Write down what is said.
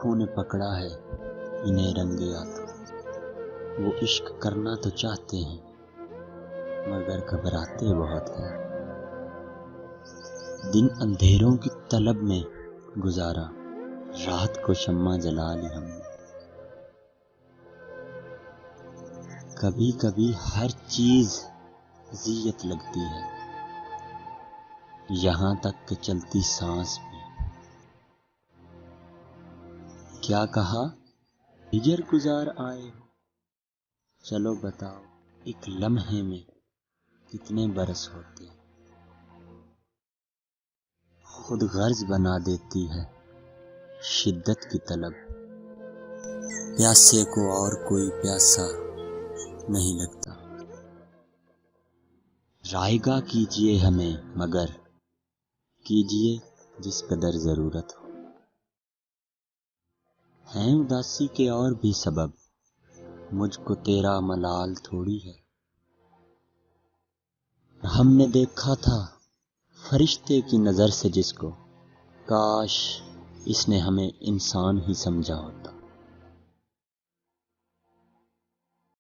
آنکھوں نے پکڑا ہے انہیں رنگے ہاتھوں۔ وہ عشق کرنا تو چاہتے ہیں مگر گھبراتے بہت ہیں۔ دن اندھیروں کی طلب میں گزارا، رات کو شمع جلا لی ہم نے۔ کبھی کبھی ہر چیز اذیت لگتی ہے، یہاں تک کہ چلتی سانس بھی۔ کیا کہا ہجر گزار آئے ہو، چلو بتاؤ ایک لمحے میں کتنے برس ہوتے ہیں۔ خود غرض بنا دیتی ہے شدت کی طلب، پیاسے کو اور کوئی پیاسا نہیں لگتا۔ رائگاں کیجیے ہمیں مگر کیجیے جس قدر ضرورت ہو۔ ہیں اداسی کے اور بھی سبب، مجھ کو تیرا ملال تھوڑی ہے۔ ہم نے دیکھا تھا فرشتے کی نظر سے جس کو، کاش اس نے ہمیں انسان ہی سمجھا ہوتا۔